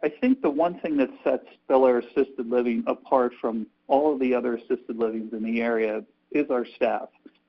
I think the one thing that sets Bel Air Assisted Living apart from all of the other assisted livings in the area is our staff.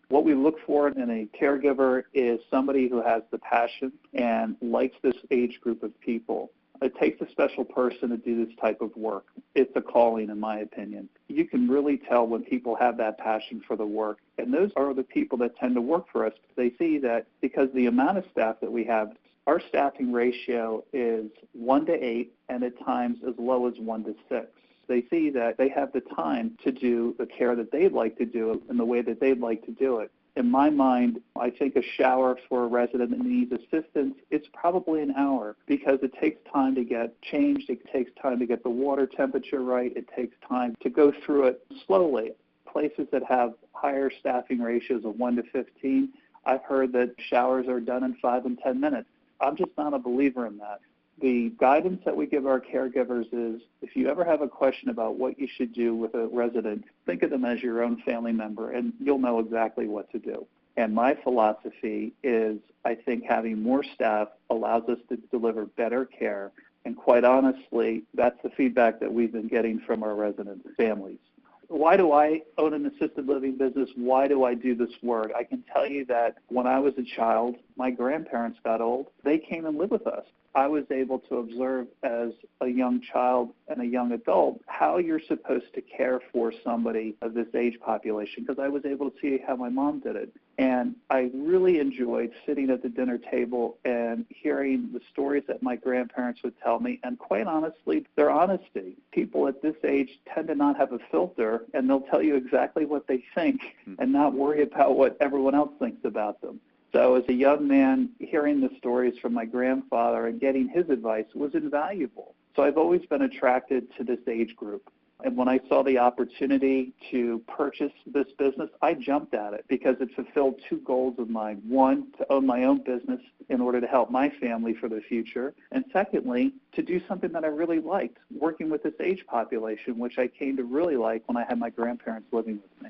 What we look for in a caregiver is somebody who has the passion and likes this age group of people. It takes a special person to do this type of work. It's a calling, in my opinion. You can really tell when people have that passion for the work, and those are the people that tend to work for us. They see that because the amount of staff that we have, our staffing ratio is 1 to 8, and at times as low as 1 to 6. They see that they have the time to do the care that they'd like to do in the way that they'd like to do it. In my mind, I think a shower for a resident that needs assistance, it's probably an hour because it takes time to get changed. It takes time to get the water temperature right. It takes time to go through it slowly. Places that have higher staffing ratios of 1 to 15, I've heard that showers are done in 5 and 10 minutes. I'm just not a believer in that. The guidance that we give our caregivers is if you ever have a question about what you should do with a resident, think of them as your own family member, and you'll know exactly what to do. And my philosophy is I think having more staff allows us to deliver better care. And quite honestly, that's the feedback that we've been getting from our resident families. Why do I own an assisted living business? Why do I do this work? I can tell you that when I was a child, my grandparents got old. They came and lived with us. I was able to observe as a young child and a young adult how you're supposed to care for somebody of this age population because I was able to see how my mom did it. And I really enjoyed sitting at the dinner table and hearing the stories that my grandparents would tell me, and quite honestly, their honesty. People at this age tend to not have a filter, and they'll tell you exactly what they think and not worry about what everyone else thinks about them. So as a young man, hearing the stories from my grandfather and getting his advice was invaluable. So I've always been attracted to this age group. And when I saw the opportunity to purchase this business, I jumped at it because it fulfilled 2 goals of mine. One, to own my own business in order to help my family for the future. And secondly, to do something that I really liked, working with this age population, which I came to really like when I had my grandparents living with me.